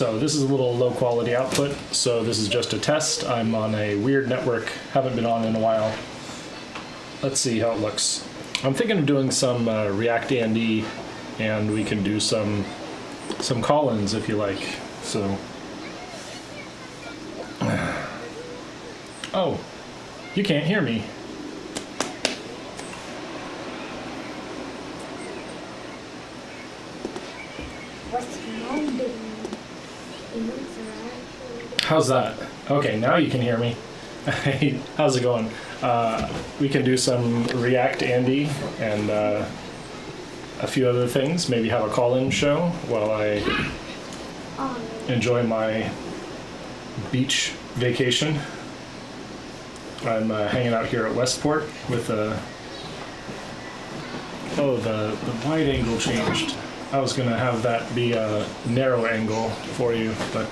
So this is a little low quality output, so this is just a test. I'm on a weird network, haven't been on in a while. Let's see how it looks. I'm thinking of doing some React Andy, and we can do some call-ins if you like. So, oh, you can't hear me. What's mom doing? How's that? Okay, now you can hear me. How's it going? We can do some React Andy and a few other things. Maybe have a call-in show while I enjoy my beach vacation. I'm hanging out here at Westport with the wide angle changed. I was gonna have that be a narrow angle for you, but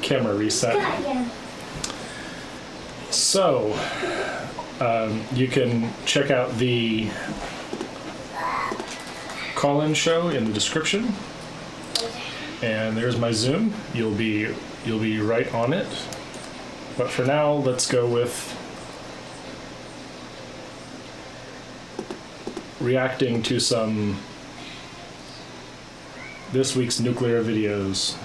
camera reset. So, you can check out the call-in show in the description. And there's my Zoom. You'll be right on it. But for now, let's go with reacting to some this week's nuclear videos.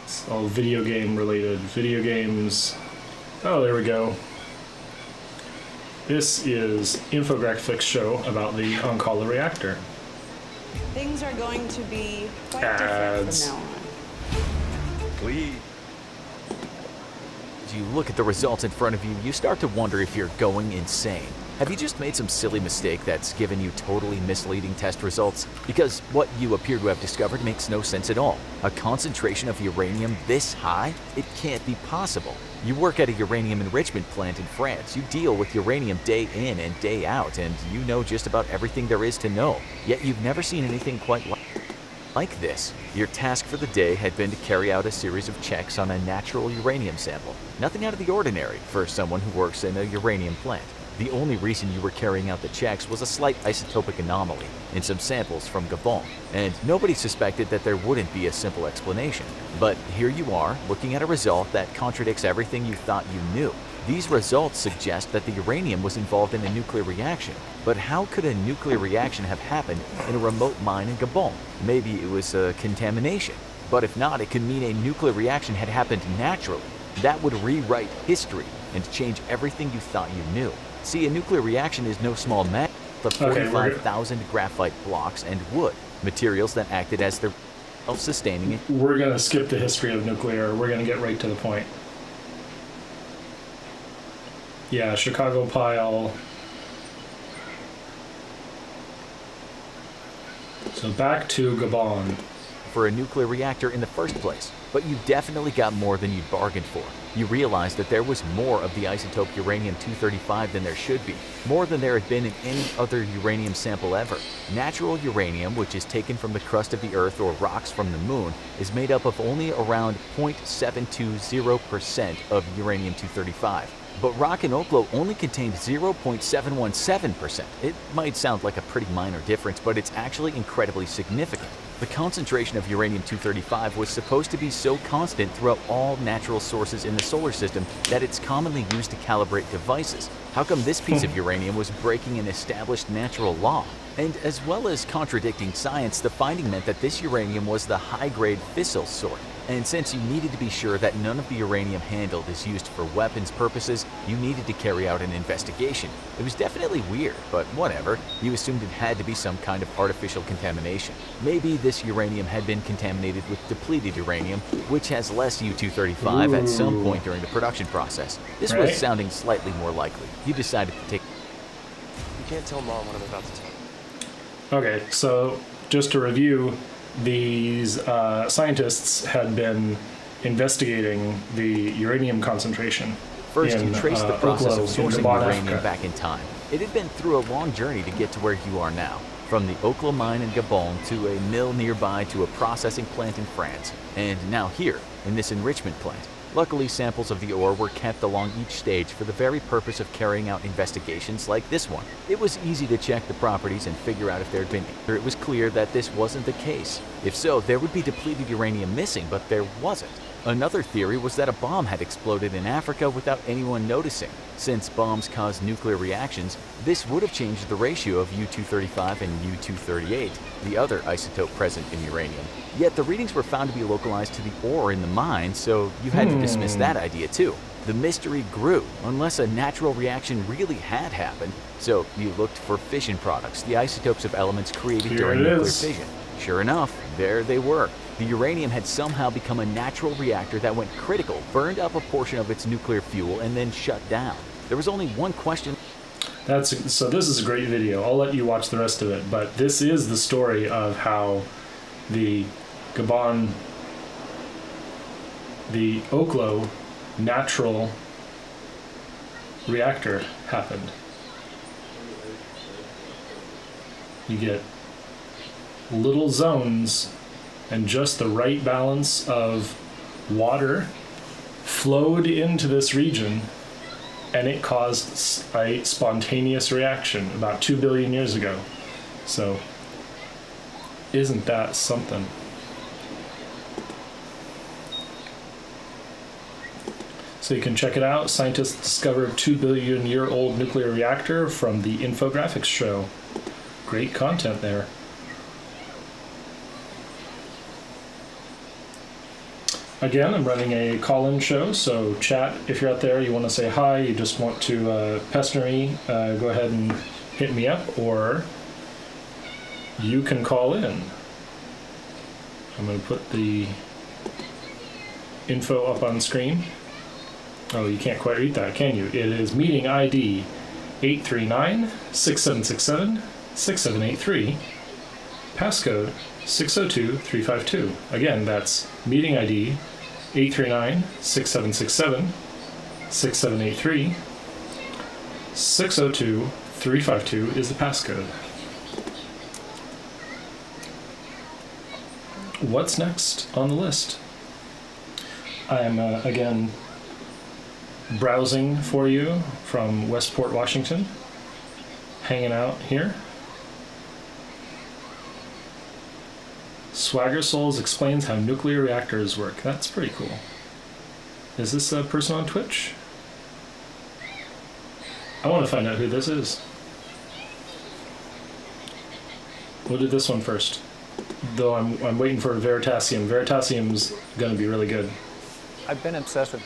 It's all video game related. Video games. Oh, there we go. This is Infographics show about the Oncala reactor. Things are going to be quite Ads. different from now on. Please. As you look at the results in front of you, you start to wonder if you're going insane. Have you just made some silly mistake that's given you totally misleading test results? Because what you appear to have discovered makes no sense at all. A concentration of uranium this high? It can't be possible. You work at a uranium enrichment plant in France. You deal with uranium day in and day out, and you know just about everything there is to know. Yet you've never seen anything quite like this. Your task for the day had been to carry out a series of checks on a natural uranium sample. Nothing out of the ordinary for someone who works in a uranium plant. The only reason you were carrying out the checks was a slight isotopic anomaly in some samples from Gabon, and nobody suspected that there wouldn't be a simple explanation. But here you are, looking at a result that contradicts everything you thought you knew. These results suggest that the uranium was involved in a nuclear reaction. But how could a nuclear reaction have happened in a remote mine in Gabon? Maybe it was a contamination. But if not, it could mean a nuclear reaction had happened naturally. That would rewrite history and change everything you thought you knew. See, a nuclear reaction is no small matter of 45,000 graphite blocks and wood, materials that acted as their self-sustaining it. We're going to skip the history of nuclear. We're going to get right to the point. Yeah, Chicago pile. So back to Gabon. For a nuclear reactor in the first place, but you definitely got more than you'd bargained for. You realized that there was more of the isotope uranium-235 than there should be, more than there had been in any other uranium sample ever. Natural uranium, which is taken from the crust of the Earth or rocks from the Moon, is made up of only around 0.720% of uranium-235. But rock in Oklo only contained 0.717%. It might sound like a pretty minor difference, but it's actually incredibly significant. The concentration of uranium-235 was supposed to be so constant throughout all natural sources in the solar system that it's commonly used to calibrate devices. How come this piece of uranium was breaking an established natural law? And as well as contradicting science, the finding meant that this uranium was the high-grade fissile sort. And since you needed to be sure that none of the uranium handled is used for weapons purposes, you needed to carry out an investigation. It was definitely weird, but whatever. You assumed it had to be some kind of artificial contamination. Maybe this uranium had been contaminated with depleted uranium, which has less U-235 at some point during the production process. This was sounding slightly more likely. You decided to take... You can't tell Mom what I'm about to tell you. Okay, so just to review, these scientists had been investigating the uranium concentration. First, you trace the process of sourcing uranium Africa. back in time. It had been through a long journey to get to where you are now. From the Oklo mine in Gabon to a mill nearby to a processing plant in France. And now here, in this enrichment plant. Luckily, samples of the ore were kept along each stage for the very purpose of carrying out investigations like this one. It was easy to check the properties and figure out if there had been. It was clear that this wasn't the case. If so, there would be depleted uranium missing, but there wasn't. Another theory was that a bomb had exploded in Africa without anyone noticing. Since bombs cause nuclear reactions, this would have changed the ratio of U-235 and U-238, the other isotope present in uranium. Yet the readings were found to be localized to the ore in the mine, so you had to dismiss that idea too. The mystery grew, unless a natural reaction really had happened, so you looked for fission products, the isotopes of elements created during nuclear fission. Sure enough, there they were. The uranium had somehow become a natural reactor that went critical, burned up a portion of its nuclear fuel, and then shut down. There was only one question. So this is a great video. I'll let you watch the rest of it, but this is the story of how the Gabon, the Oklo natural reactor happened. You get little zones and just the right balance of water flowed into this region, and it caused a spontaneous reaction about 2 billion years ago. So isn't that something? So you can check it out. Scientists discovered 2 billion-year-old nuclear reactor from the infographics show. Great content there. Again, I'm running a call-in show, so chat, if you're out there, you want to say hi, you just want to pester me, go ahead and hit me up, or you can call in. I'm going to put the info up on screen. Oh, you can't quite read that, can you? It is meeting ID 839-6767-6783, passcode 602352. Again, that's meeting ID 839-6767-6783. 602352 is the passcode. What's next on the list? I am, again, browsing for you from Westport, Washington. Hanging out here. Swagger Souls explains how nuclear reactors work. That's pretty cool. Is this a person on Twitch? I want to find out who this is. We'll do this one first. Though I'm waiting for Veritasium. Veritasium's gonna be really good. I've been obsessed with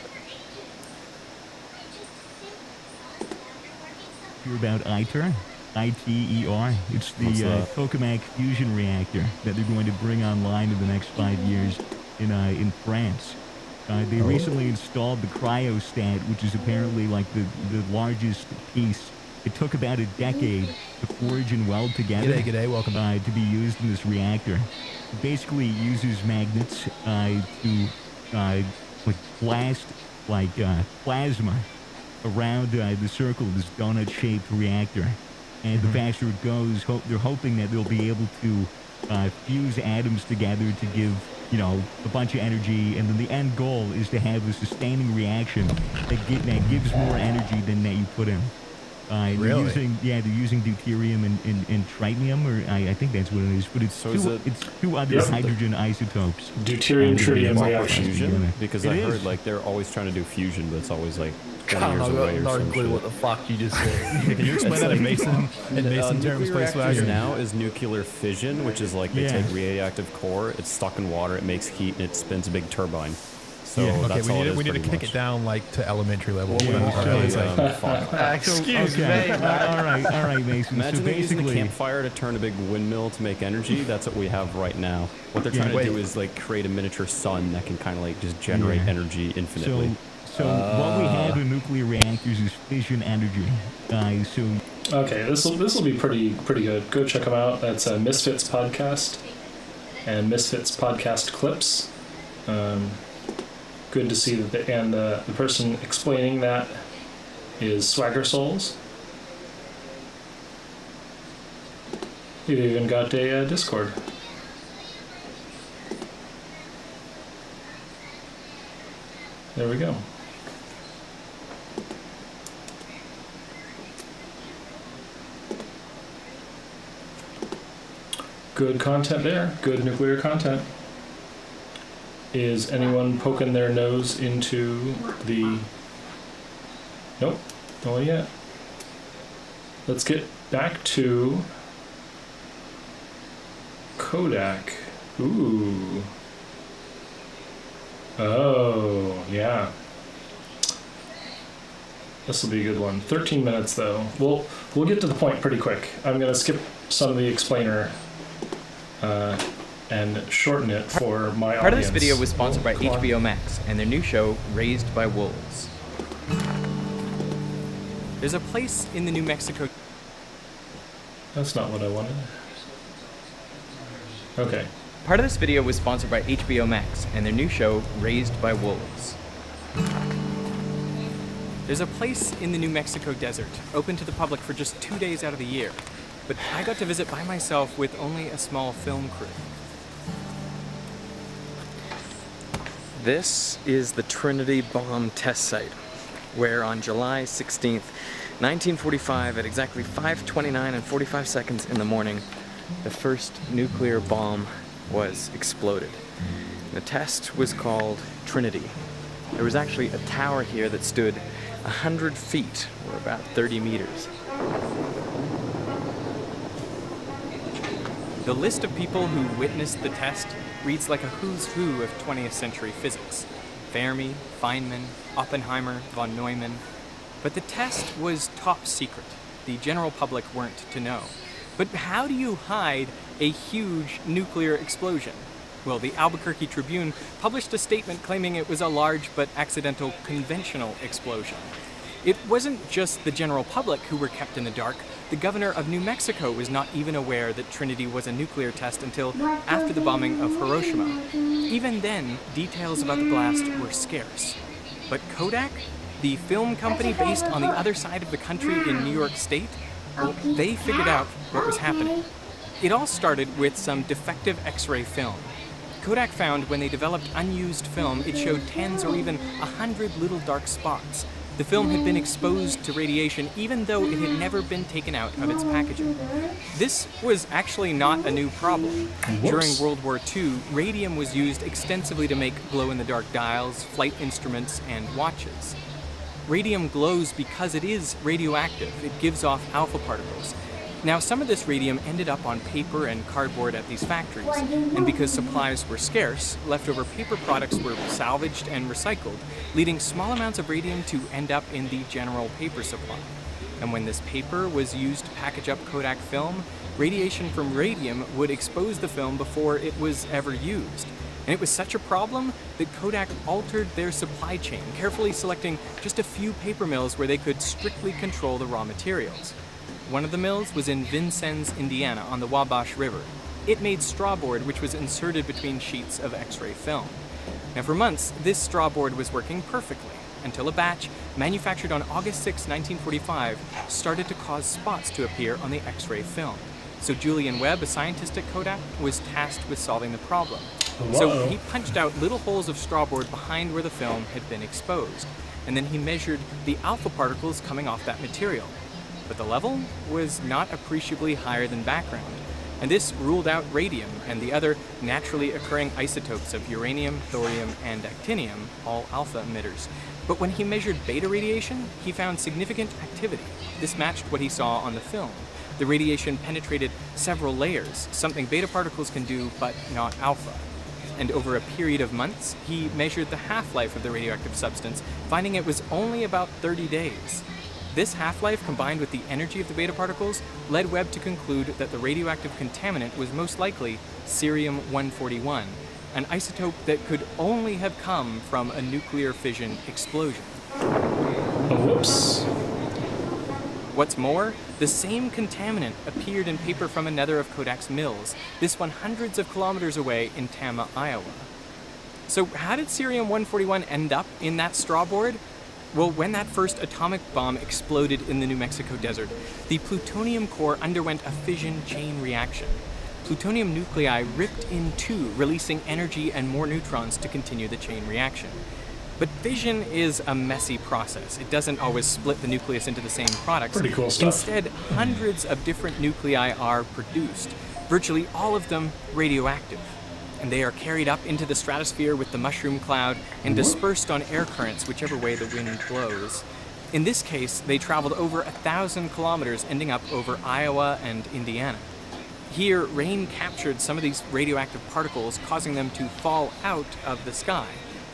Hear about ITER? ITER. It's the tokamak fusion reactor that they're going to bring online in the next 5 years in France. They recently installed the cryostat, which is apparently like the largest piece. It took about a decade to forge and weld together. G'day, welcome. To be used in this reactor. It basically uses magnets to blast plasma around the circle of this donut-shaped reactor. And the faster it goes, they're hoping that they'll be able to fuse atoms together to give, a bunch of energy, and then the end goal is to have a sustaining reaction that gives more energy than that you put in. Really? They're using deuterium and tritium, or I think that's what it is, but it's two other hydrogen isotopes. Deuterium tritium reaction. Fusion? Because I heard is. they're always trying to do fusion, but it's always 20 God, years away or no some clue shit. what the fuck you just said. Can you explain that in Mason terms, nuclear please, reactors Swagger? now is nuclear fission, which is they take radioactive core, it's stuck in water, it makes heat, and it spins a big turbine. So that's all it is we need to pretty kick much. it down to elementary level. Excuse me. All right, Mason. Imagine so they're using a basically, campfire to turn a big windmill to make energy. That's what we have right now. What they're trying to do is create a miniature sun that can kind of just generate energy infinitely. So what we have in nuclear reactors is fission energy. Okay, this will be pretty good. Go check them out. That's Misfits Podcast and Misfits Podcast Clips. Good to see that, the person explaining that is Swagger Souls. You've even got a Discord. There we go. Good content there. Good nuclear content. Is anyone poking their nose into the... Nope, no one yet. Let's get back to Kodak. Ooh. Oh, yeah. This will be a good one. 13 minutes though. We'll get to the point pretty quick. I'm gonna skip some of the explainer and shorten it for my audience. Part of this video was sponsored by HBO Max and their new show, Raised by Wolves. There's a place in the New Mexico... That's not what I wanted. Okay. Part of this video was sponsored by HBO Max and their new show, Raised by Wolves. There's a place in the New Mexico desert, open to the public for just 2 days out of the year. But I got to visit by myself with only a small film crew. This is the Trinity bomb test site, where on July 16th, 1945, at exactly 5:29 and 45 seconds in the morning, the first nuclear bomb was exploded. The test was called Trinity. There was actually a tower here that stood 100 feet, or about 30 meters. The list of people who witnessed the test reads like a who's who of 20th century physics. Fermi, Feynman, Oppenheimer, von Neumann. But the test was top secret. The general public weren't to know. But how do you hide a huge nuclear explosion? Well, the Albuquerque Tribune published a statement claiming it was a large but accidental conventional explosion. It wasn't just the general public who were kept in the dark. The governor of New Mexico was not even aware that Trinity was a nuclear test until after the bombing of Hiroshima. Even then, details about the blast were scarce. But Kodak, the film company based on the other side of the country in New York State, well, they figured out what was happening. It all started with some defective X-ray film. Kodak found when they developed unused film, it showed 10s or even 100 little dark spots. The film had been exposed to radiation even though it had never been taken out of its packaging. This was actually not a new problem. During World War II, radium was used extensively to make glow-in-the-dark dials, flight instruments, and watches. Radium glows because it is radioactive. It gives off alpha particles. Now, some of this radium ended up on paper and cardboard at these factories, and because supplies were scarce, leftover paper products were salvaged and recycled, leading small amounts of radium to end up in the general paper supply. And when this paper was used to package up Kodak film, radiation from radium would expose the film before it was ever used. And it was such a problem that Kodak altered their supply chain, carefully selecting just a few paper mills where they could strictly control the raw materials. One of the mills was in Vincennes, Indiana, on the Wabash River. It made straw board, which was inserted between sheets of X-ray film. Now, for months, this straw board was working perfectly, until a batch, manufactured on August 6, 1945, started to cause spots to appear on the X-ray film. So Julian Webb, a scientist at Kodak, was tasked with solving the problem. So he punched out little holes of straw board behind where the film had been exposed, and then he measured the alpha particles coming off that material. But the level was not appreciably higher than background, and this ruled out radium and the other naturally occurring isotopes of uranium, thorium, and actinium, all alpha emitters. But when he measured beta radiation, he found significant activity. This matched what he saw on the film. The radiation penetrated several layers, something beta particles can do, but not alpha. And over a period of months, he measured the half-life of the radioactive substance, finding it was only about 30 days. This half-life, combined with the energy of the beta particles, led Webb to conclude that the radioactive contaminant was most likely cerium-141, an isotope that could only have come from a nuclear fission explosion. Whoops. What's more, the same contaminant appeared in paper from another of Kodak's mills, this one hundreds of kilometers away in Tama, Iowa. So how did cerium-141 end up in that straw board? Well, when that first atomic bomb exploded in the New Mexico desert, the plutonium core underwent a fission chain reaction. Plutonium nuclei ripped in two, releasing energy and more neutrons to continue the chain reaction. But fission is a messy process. It doesn't always split the nucleus into the same products. Pretty cool stuff. Instead, hundreds of different nuclei are produced, virtually all of them radioactive. And they are carried up into the stratosphere with the mushroom cloud and dispersed on air currents whichever way the wind blows. In this case, they traveled over 1,000 kilometers, ending up over Iowa and Indiana. Here, rain captured some of these radioactive particles, causing them to fall out of the sky,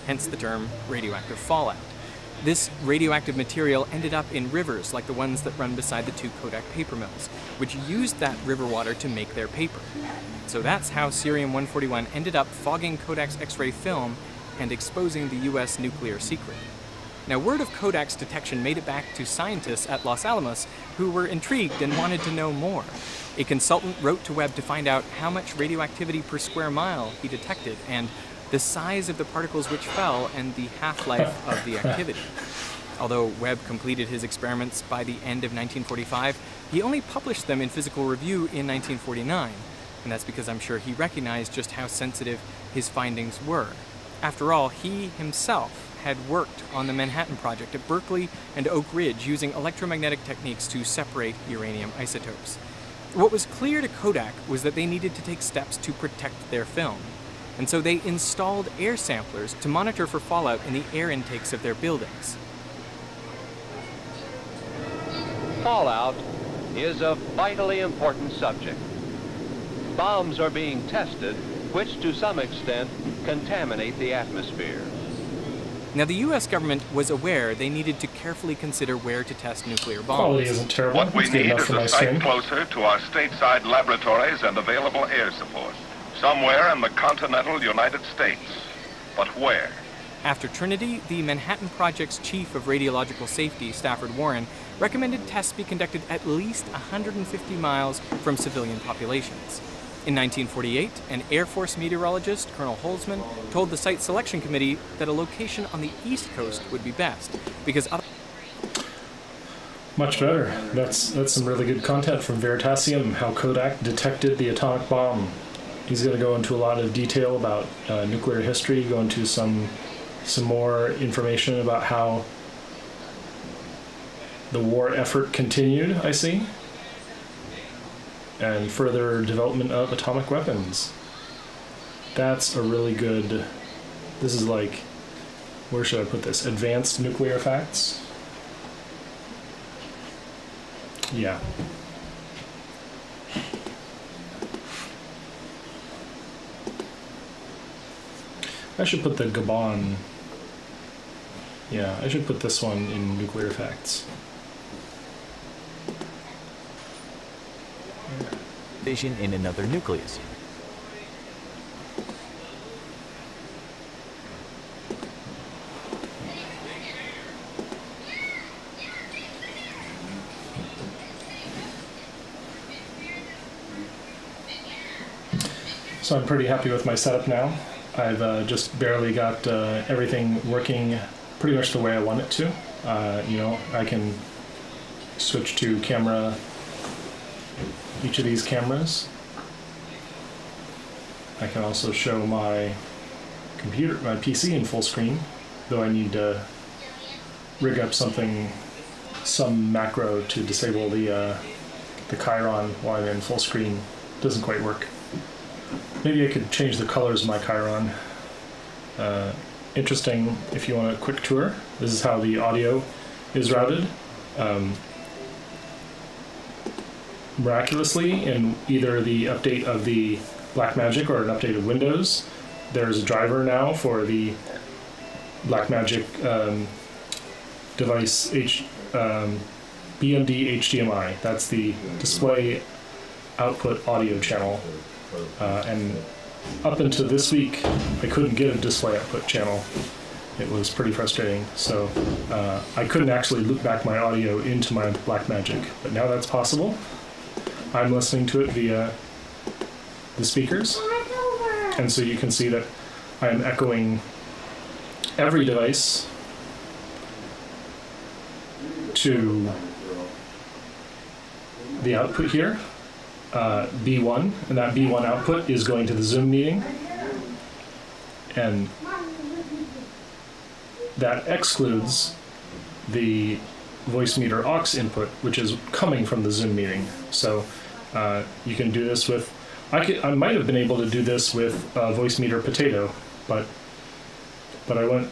hence the term radioactive fallout. This radioactive material ended up in rivers like the ones that run beside the two Kodak paper mills, which used that river water to make their paper. So that's how Cerium-141 ended up fogging Kodak's X-ray film and exposing the US nuclear secret. Now, word of Kodak's detection made it back to scientists at Los Alamos who were intrigued and wanted to know more. A consultant wrote to Webb to find out how much radioactivity per square mile he detected and the size of the particles which fell and the half-life of the activity. Although Webb completed his experiments by the end of 1945, he only published them in Physical Review in 1949, and that's because I'm sure he recognized just how sensitive his findings were. After all, he himself had worked on the Manhattan Project at Berkeley and Oak Ridge using electromagnetic techniques to separate uranium isotopes. What was clear to Kodak was that they needed to take steps to protect their film, and so they installed air samplers to monitor for fallout in the air intakes of their buildings. Fallout is a vitally important subject. Bombs are being tested, which to some extent contaminate the atmosphere. Now, the U.S. government was aware they needed to carefully consider where to test nuclear bombs. Quality isn't terrible. What we It's good need enough is for my a site stream. closer to our stateside laboratories and available air support. Somewhere in the continental United States. But where? After Trinity, the Manhattan Project's chief of radiological safety, Stafford Warren, recommended tests be conducted at least 150 miles from civilian populations. In 1948, an Air Force meteorologist, Colonel Holzman, told the site selection committee that a location on the East Coast would be best, because Much better. That's some really good content from Veritasium, how Kodak detected the atomic bomb. He's going to go into a lot of detail about nuclear history, go into some more information about how the war effort continued, I see, and further development of atomic weapons. That's a really good, this is like, where should I put this? Advanced nuclear facts? Yeah. I should put the Gabon. Yeah, I should put this one in nuclear facts. Fission in another nucleus. So I'm pretty happy with my setup now. I've just barely got everything working pretty much the way I want it to. I can switch to camera, each of these cameras. I can also show my computer, my PC in full screen, though I need to rig up some macro to disable the Chiron while I'm in full screen. Doesn't quite work. Maybe I could change the colors of my Chiron. Interesting if you want a quick tour. This is how the audio is routed. Miraculously, in either the update of the Blackmagic or an update of Windows, there's a driver now for the Blackmagic device BMD HDMI. That's the display output audio channel. And up until this week, I couldn't get a display output channel. It was pretty frustrating. So I couldn't actually loop back my audio into my Blackmagic, but now that's possible. I'm listening to it via the speakers, and so you can see that I'm echoing every device to the output here, B1, and that B1 output is going to the Zoom meeting, and that excludes the voice meter aux input, which is coming from the Zoom meeting. So you can do this with, I might have been able to do this with voice meter potato, but I went,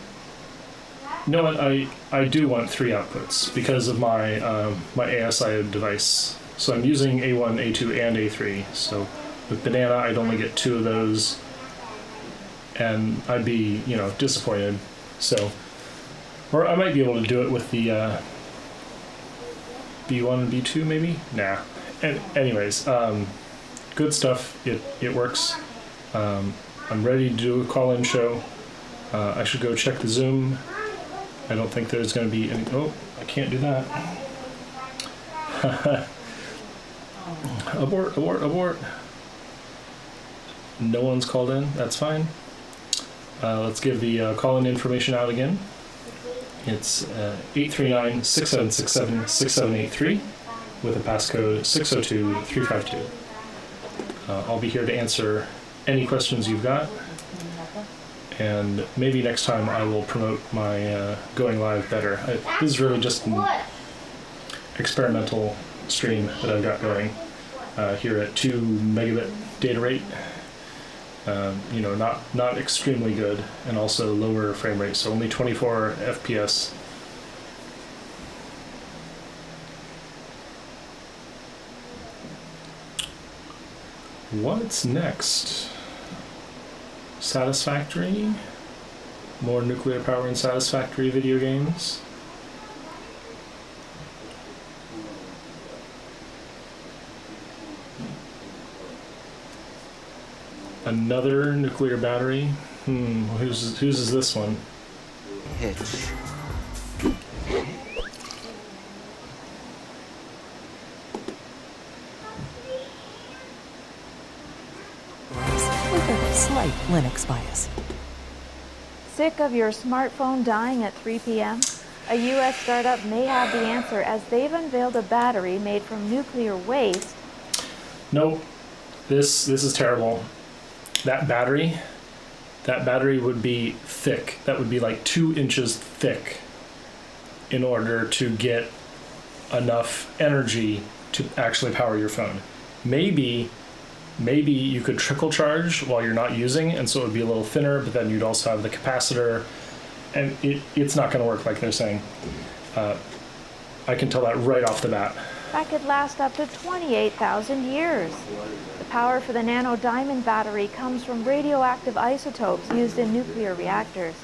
you know what, I do want 3 outputs because of my my ASI device. So I'm using A1, A2, and A3. So with Banana, I'd only get 2 of those, and I'd be, you know, disappointed. So, or I might be able to do it with the B1 and B2 maybe? Nah. And anyways, good stuff. It works. I'm ready to do a call-in show. I should go check the Zoom. I don't think there's going to be any... Oh, I can't do that. Abort, abort, abort. No one's called in. That's fine. Let's give the call-in information out again. It's 839-6767-6783 with a passcode 602352. I'll be here to answer any questions you've got. And maybe next time I will promote my going live better. This is really just an experimental stream that I've got going here at 2 megabit data rate. You know, not extremely good, and also lower frame rate, so only 24 FPS. What's next? Satisfactory? More nuclear power and Satisfactory video games? Another nuclear battery? Whose is this one? Hitch. With a slight Linux bias. Sick of your smartphone dying at 3 p.m.? A U.S. startup may have the answer, as they've unveiled a battery made from nuclear waste. No, this is terrible. That battery would be thick. That would be like 2 inches thick in order to get enough energy to actually power your phone. Maybe you could trickle charge while you're not using, and so it would be a little thinner, but then you'd also have the capacitor, and it's not going to work like they're saying. I can tell that right off the bat. That could last up to 28,000 years. The power for the nano diamond battery comes from radioactive isotopes used in nuclear reactors.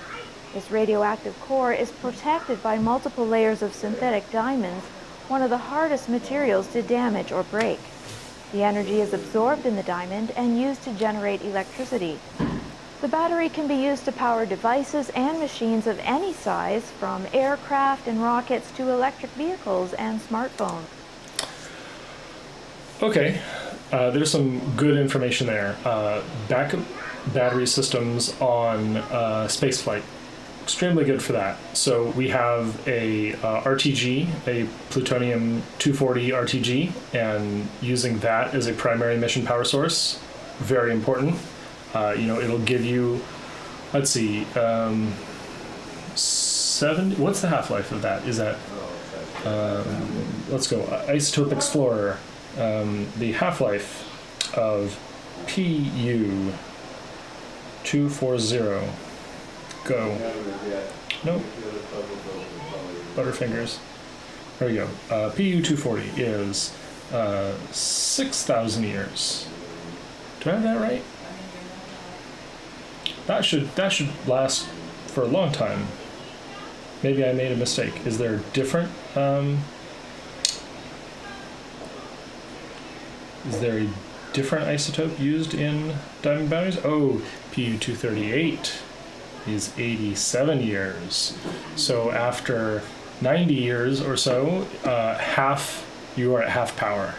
This radioactive core is protected by multiple layers of synthetic diamonds, one of the hardest materials to damage or break. The energy is absorbed in the diamond and used to generate electricity. The battery can be used to power devices and machines of any size, from aircraft and rockets to electric vehicles and smartphones. Okay, there's some good information there. Backup battery systems on spaceflight, extremely good for that. So we have a RTG, a plutonium-240 RTG, and using that as a primary mission power source, very important. You know, it'll give you, let's see, 70. What's the half-life of that? Is that? Let's go. Isotope Explorer. The half-life of PU-240. Go. Nope. Butterfingers. There we go. PU-240 is 6,000 years. Do I have that right? That should last for a long time. Maybe I made a mistake. Is there different? Is there a different isotope used in diamond batteries? Oh, PU-238 is 87 years. So after 90 years or so, you are at half power.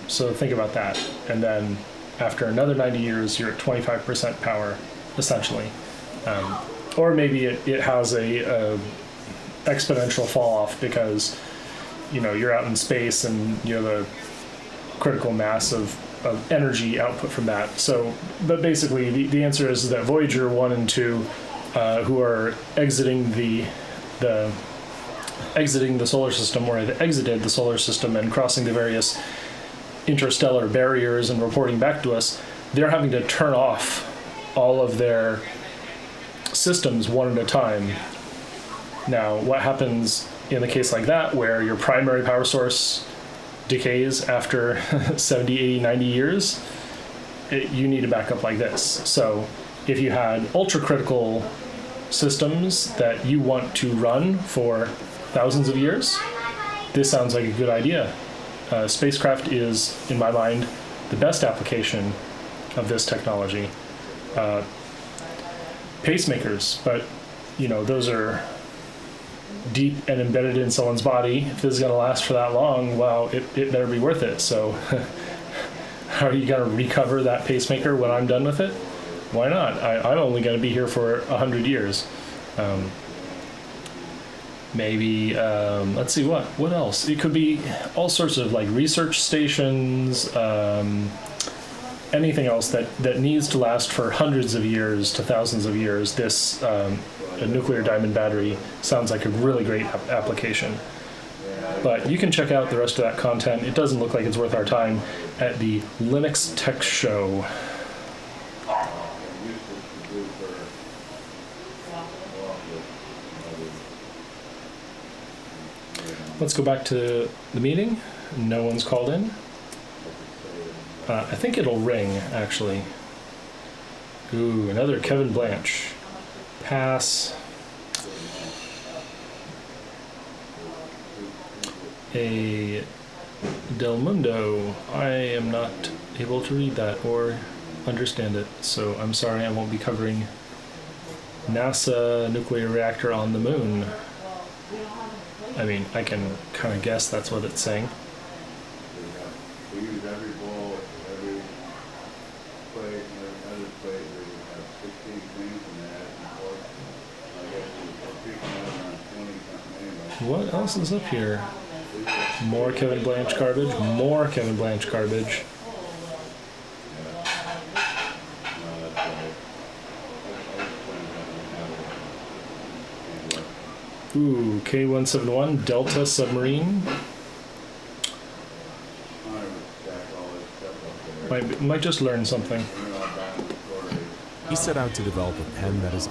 So think about that. And then after another 90 years, you're at 25% power, essentially. Or maybe it has a exponential fall off because, you know, you're out in space and you have a critical mass of energy output from that. So, but basically the answer is that Voyager 1 and 2 who are exiting the solar system, or have exited the solar system and crossing the various interstellar barriers and reporting back to us, they're having to turn off all of their systems one at a time. Now, what happens in a case like that, where your primary power source decays after 70, 80, 90 years, you need a backup like this. So if you had ultra-critical systems that you want to run for thousands of years, this sounds like a good idea. Spacecraft is, in my mind, the best application of this technology. Pacemakers, but those are deep and embedded in someone's body. If this is going to last for that long, well, it better be worth it. So are you going to recover that pacemaker when I'm done with it? Why not? I'm only going to be here for 100 years. Maybe, let's see, what else? It could be all sorts of like research stations, anything else that needs to last for hundreds of years to thousands of years. This a nuclear diamond battery sounds like a really great application. But you can check out the rest of that content. It doesn't look like it's worth our time at the Linux Tech Show. Let's go back to the meeting. No one's called in. I think it'll ring, actually. Ooh, another Kevin Blanche. Pass. A Del Mundo. I am not able to read that or understand it, so I'm sorry, I won't be covering NASA nuclear reactor on the moon. I mean, I can kind of guess that's what it's saying. We use every bowl, every plate, every plate, we have 16 things in that, and I guess we're picking out around 20 something anyway. What else is up here? More Kevin Blanche garbage, more Kevin Blanche garbage. Ooh, K-171 Delta submarine. Might just learn something. He set out to develop a pen that is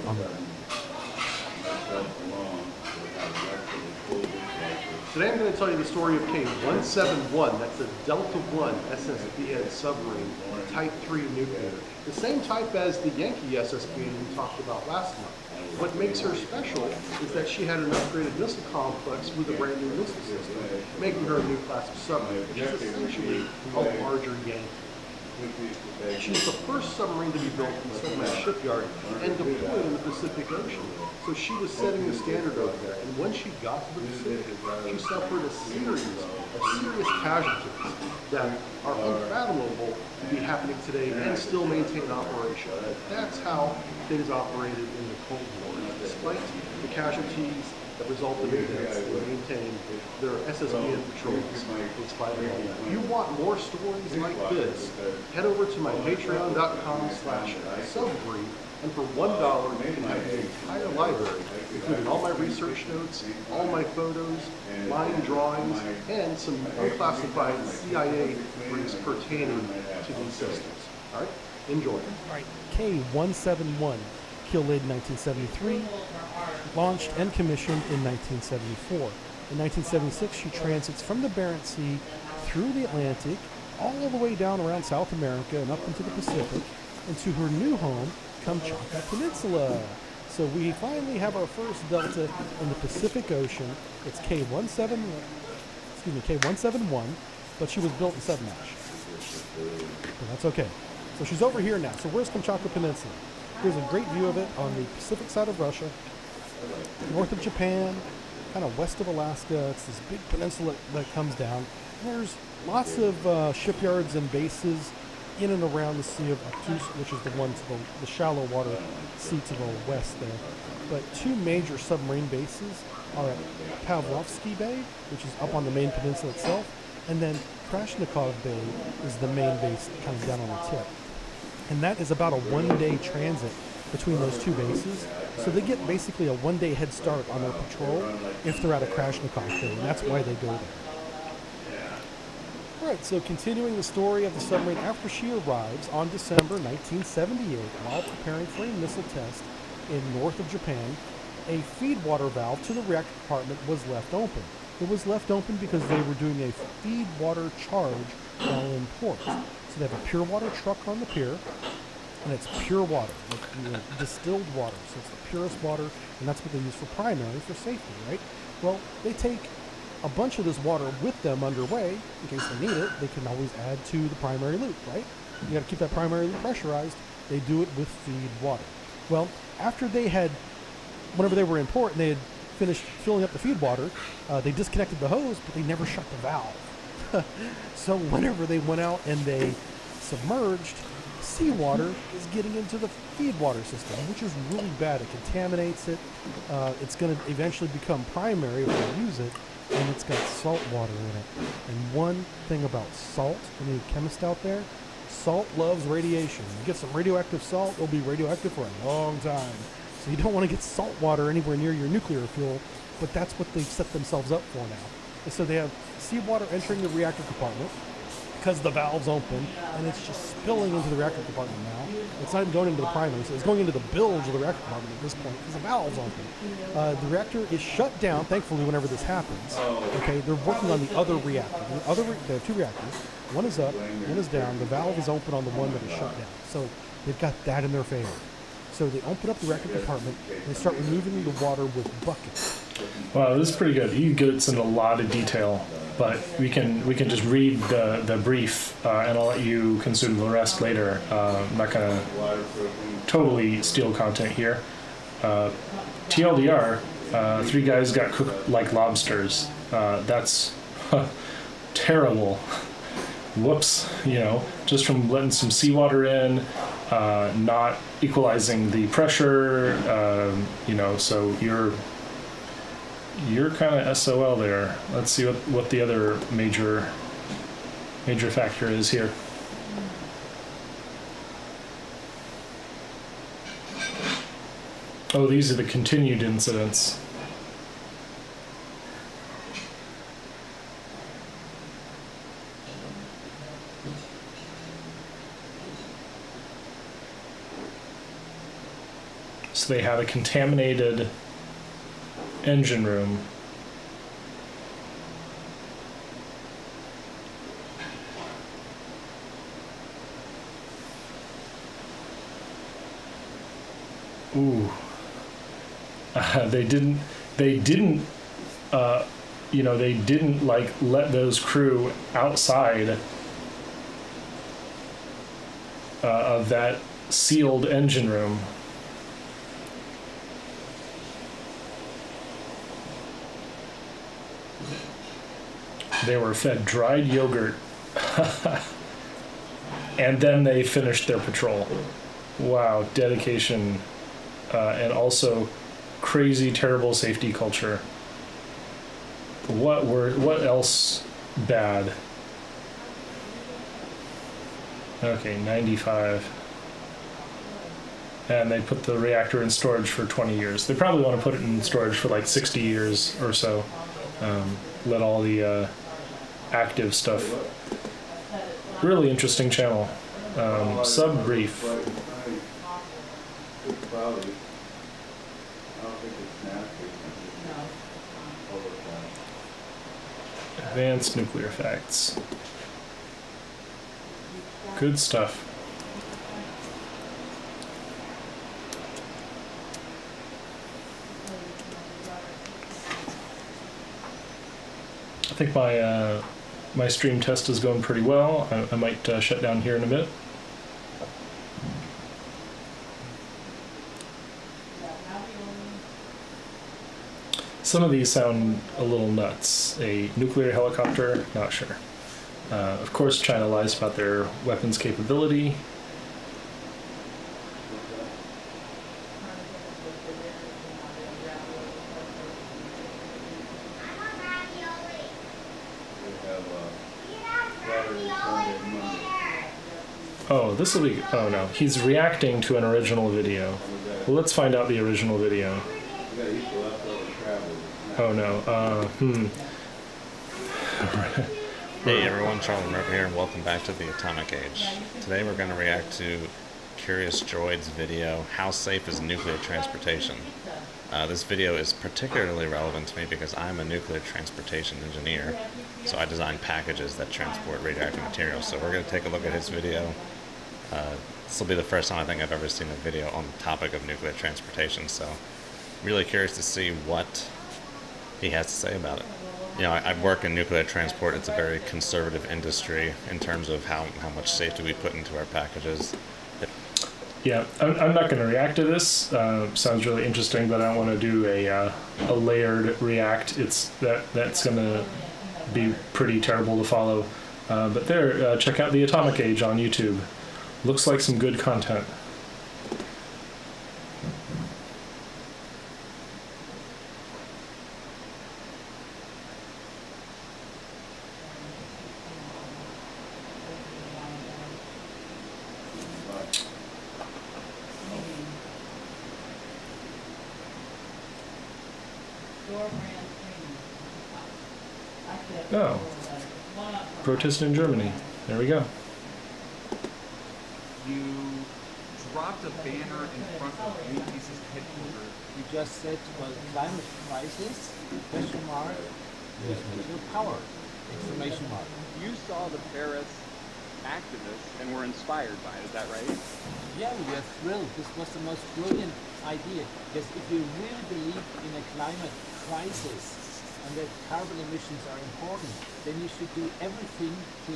Today I'm going to tell you the story of K-171. That's a Delta I SSBN submarine, Type 3 nuclear. The same type as the Yankee SSBN we talked about last month. What makes her special is that she had an upgraded missile complex with a brand new missile system, making her a new class of submarine, which is essentially a larger Yankee. She's the first submarine to be built in the Selma shipyard and deployed in the Pacific Ocean. So she was setting the standard over there. And when she got to the Pacific, she suffered a series of serious casualties that are unfathomable to be happening today and still maintain operation. That's how things operated in the Cold War. Despite the casualties that resulted in deaths, they maintained their SSBN patrols in spite of all that. If you want more stories like this, head over to my patreon.com/subbrief, and for $1 you can have the entire library, including all my research notes, all my photos, line drawings, and some unclassified CIA briefs pertaining to these systems. All right, enjoy. All right, K-171, killed in 1973, launched and commissioned in 1974. In 1976, she transits from the Barents Sea through the Atlantic, all the way down around South America and up into the Pacific, and to her new home, Kamchatka Peninsula. So we finally have our first Delta in the Pacific Ocean. It's K-171, but she was built in Submash. But that's okay. So she's over here now. So where's Kamchatka Peninsula? Here's a great view of it on the Pacific side of Russia, north of Japan, kind of west of Alaska. It's this big peninsula that comes down. There's lots of shipyards and bases in and around the Sea of Arcturus, which is the one to the shallow water sea to the west there. But two major submarine bases are at Pavlovsky Bay, which is up on the main peninsula itself, and then Krasnikov Bay is the main base kind of down on the tip. And that is about a one-day transit between those two bases. So they get basically a one-day head start on their patrol if they're at a Krasnikov thing, and that's why they go there. All right, so continuing the story of the submarine after she arrives on December 1978 while preparing for a missile test in north of Japan, a feed water valve to the reactor compartment was left open. It was left open because they were doing a feed water charge while in port. So they have a pure water truck on the pier, and it's pure water, like, distilled water. So it's the purest water, and that's what they use for primary for safety, right? Well, they take a bunch of this water with them underway in case they need it. They can always add to the primary loop, right? You got to keep that primary loop pressurized. They do it with feed water. Well, after they had, whenever they were in port and they had finished filling up the feed water, they disconnected the hose, but they never shut the valve. So whenever they went out and they submerged, seawater is getting into the feed water system, which is really bad. It contaminates it. It's going to eventually become primary if they use it, and it's got salt water in it. And one thing about salt, any chemist out there, salt loves radiation. You get some radioactive salt, it'll be radioactive for a long time. So you don't want to get salt water anywhere near your nuclear fuel, but that's what they've set themselves up for now. And so they have seawater entering the reactor compartment because the valve's open, and it's just spilling into the reactor compartment now. It's not even going into the primary, so it's going into the bilge of the reactor compartment at this point because the valve's open. The reactor is shut down, thankfully, whenever this happens. Okay, they're working on the other reactor. They have two reactors. One is up, one is down. The valve is open on the one that is shut down. So they've got that in their favor. So they open up the reactor compartment, and they start removing the water with buckets. Wow, this is pretty good. He gets into a lot of detail, but we can just read the brief, and I'll let you consume the rest later. I'm not gonna totally steal content here. TLDR, 3 guys got cooked like lobsters. That's terrible. Whoops, just from letting some seawater in, not equalizing the pressure, so you're kind of SOL there. Let's see what the other major factor is here. Oh, these are the continued incidents. So they have a contaminated engine room. Ooh. They didn't like let those crew outside of that sealed engine room. They were fed dried yogurt and then they finished their patrol. Wow, dedication, and also crazy, terrible safety culture. What else bad? Okay, 95. And they put the reactor in storage for 20 years. They probably want to put it in storage for like 60 years or so. Let all the active stuff. Really interesting channel. Sub brief. Advanced nuclear facts. Good stuff. I think my stream test is going pretty well. I might shut down here in a bit. Some of these sound a little nuts. A nuclear helicopter, not sure. Of course, China lies about their weapons capability. Oh, this will be. Oh no, he's reacting to an original video. Well, let's find out the original video. Oh no. Hey everyone, Charlie Murphy here, and welcome back to the Atomic Age. Today we're going to react to Curious Droid's video, How Safe is Nuclear Transportation? This video is particularly relevant to me because I'm a nuclear transportation engineer, so I design packages that transport radioactive materials. So we're going to take a look at his video. This will be the first time I think I've ever seen a video on the topic of nuclear transportation, so really curious to see what he has to say about it. You know, I work in nuclear transport. It's a very conservative industry in terms of how much safety we put into our packages. Yeah, I'm not going to react to this. Sounds really interesting, but I don't want to do a layered react. That's going to be pretty terrible to follow. But there, check out the Atomic Age on YouTube. Looks like some good content. Oh, protest in Germany. There we go. You dropped a banner in front of Greenpeace's headquarters. You just said, well, climate crisis, question mark, use nuclear power, exclamation mark. You saw the Paris activists and were inspired by it, is that right? Yeah, we are thrilled. This was the most brilliant idea. Because if you really believe in a climate crisis and that carbon emissions are important, then you should do everything to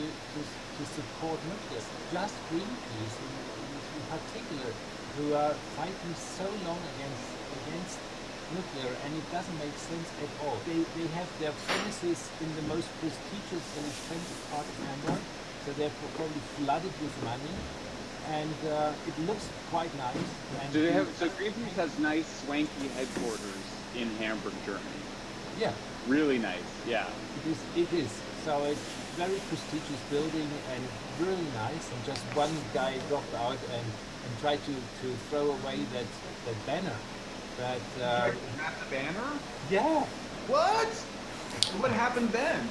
support nuclear. Just Greenpeace, in particular, who are fighting so long against nuclear, and it doesn't make sense at all. They have their premises in the most prestigious and expensive part of Hamburg, so they're probably flooded with money, and it looks quite nice. And so Greenpeace has nice, swanky headquarters in Hamburg, Germany. Yeah. Really nice, yeah. It is. So it's very prestigious building and really nice, and just one guy dropped out and tried to throw away that banner. But the banner? Yeah. What? What happened then?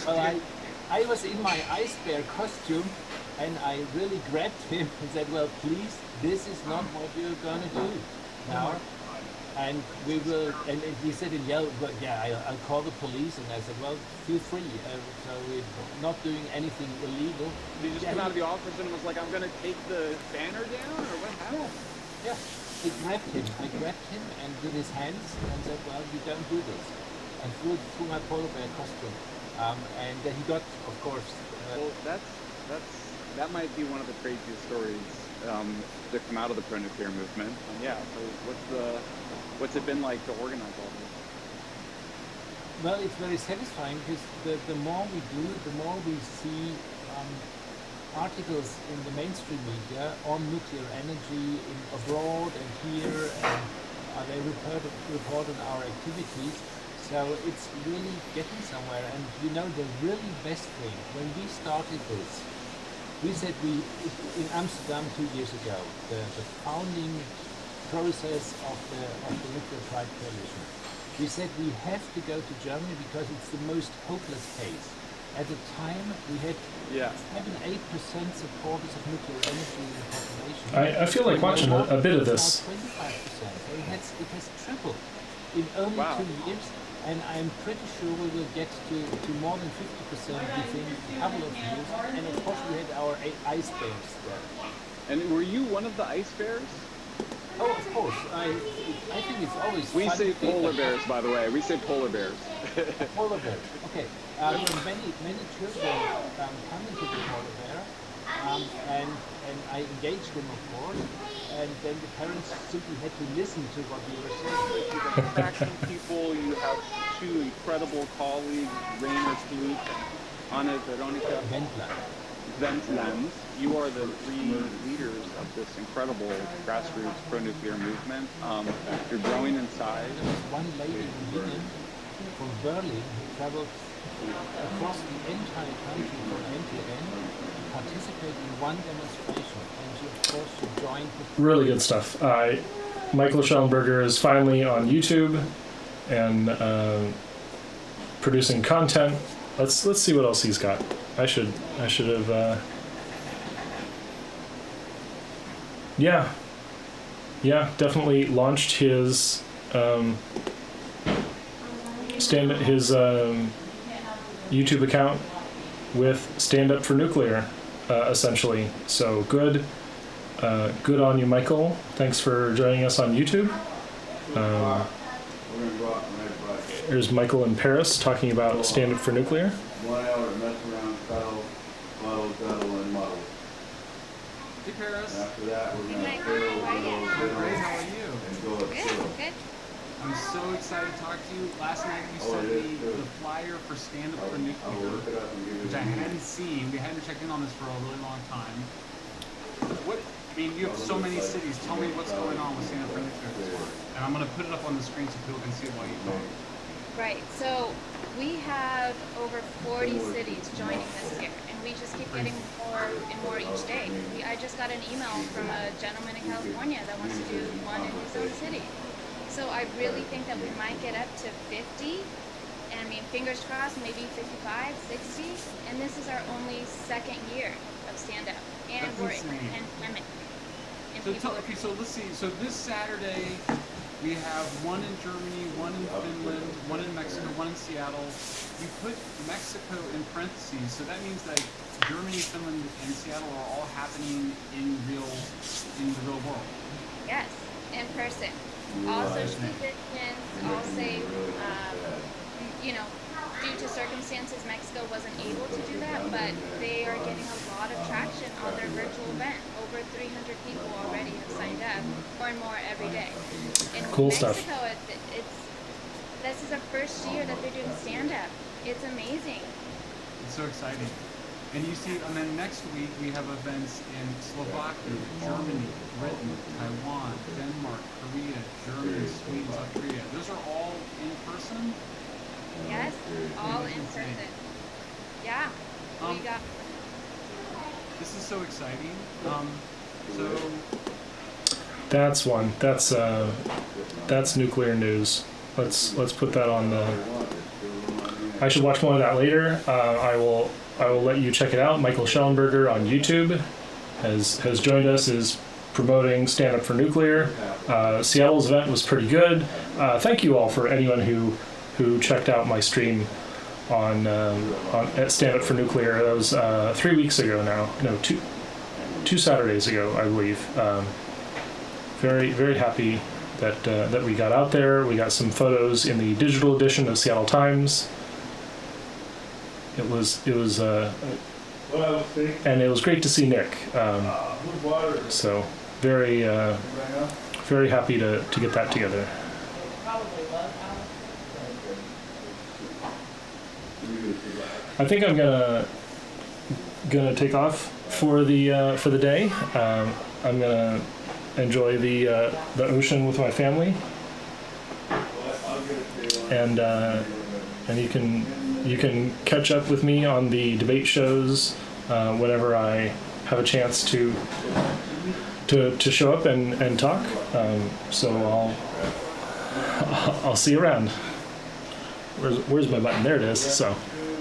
Well, I was in my ice bear costume, and I really grabbed him and said, well, please, this is not what you're gonna do now. And we will, and he said in yellow, but yeah, I'll call the police. And I said, well, feel free. So we're not doing anything illegal. Did he just come out of the office and was like, I'm going to take the banner down, or what happened? Yeah. I grabbed him and with his hands and said, well, you don't do this. And threw my polar bear costume. And then he got, of course. Well, that might be one of the craziest stories to come out of the pro-nuclear movement. And yeah, so what's it been like to organize all this? Well, it's very satisfying because the more we do, the more we see articles in the mainstream media on nuclear energy abroad and here, and they report on our activities. So it's really getting somewhere. And you know, the really best thing, when we started this, we said in Amsterdam 2 years ago, the founding process of the Nuclear Pride Coalition, we said we have to go to Germany because it's the most hopeless case. At the time, we had 7-8% supporters of nuclear energy in the population. I feel like watching a bit of this. 25%. So it has tripled in only 2 years. And I'm pretty sure we will get to more than 50% within a couple of years. And of course we had our ice bears there. And were you one of the ice bears? Oh, of course. I think it's always We fun say to be polar there. bears, by the way. We say polar bears. Polar bears. Okay. Many children come into the polar bear, and I engaged them, of course. And then the parents simply had to listen to what we were saying. You have faction people, you have two incredible colleagues, Rainer Klug and Anna Veronica Wendland. You are the three leaders of this incredible grassroots pro-nuclear movement. You're growing in size. There was one lady in Berlin from Berlin who traveled across the entire country from end to end participate in one demonstration, and you of course should join. Really good stuff. Michael Schellenberger is finally on YouTube and producing content. Let's see what else he's got. I should have. Yeah, definitely launched his YouTube account with Stand Up for Nuclear, essentially. So good on you, Michael. Thanks for joining us on YouTube. Here's Michael in Paris talking about Stand Up for Nuclear. 1 hour mess around, cuddle, and muddle. Hey, Paris. And after that, we're going to fiddle, Great, how are you? and go at fiddle. I'm so excited to talk to you. Last night you sent me the flyer for Stand Up for Nuclear, which I hadn't seen. We hadn't checked in on this for a really long time. You have so many cities. Tell me what's going on with Stand Up for Nuclear. And I'm going to put it up on the screen so people can see it while you talk. Right, so we have over 40 cities joining this year, and we just keep getting more and more each day. I just got an email from a gentleman in California that wants to do one in his own city. So I really think that we might get up to 50, and fingers crossed, maybe 55, 60, and this is our only second year of Stand Up, and we're in a pandemic. So let's see. So this Saturday, we have one in Germany, one in Finland, one in Mexico, one in Seattle. You put Mexico in parentheses, so that means that Germany, Finland, and Seattle are all happening in the real world. Yes, in person. All social distance, all safe. Due to circumstances, Mexico wasn't able to do that, but they are getting a lot of traction on their virtual event. Over 300 people already have signed up, more and more every day. In Cool Mexico, stuff. This is the first year that they're doing stand-up. It's amazing. It's so exciting. And you see, and then next week we have events in Slovakia, Germany, Britain, Taiwan, Denmark, Korea, Germany, Sweden, South Korea. Those are all in person? Yes, all in person. Yeah, we got. This is so exciting. That's one. That's nuclear news. Let's put that on the. I should watch more of that later. I will let you check it out. Michael Schellenberger on YouTube has joined us. Is promoting Stand Up for Nuclear. Seattle's event was pretty good. Thank you all for anyone who checked out my stream on at Stand Up for Nuclear. That was 3 weeks ago now. No, two Saturdays ago, I believe. Very, very happy that we got out there. We got some photos in the digital edition of Seattle Times. It was and it was great to see Nick. So very very happy to get that together. I think I'm gonna take off for the day. I'm gonna enjoy the ocean with my family, and you can catch up with me on the debate shows whenever I have a chance to show up and talk. So I'll see you around. Where's my button? There it is. So.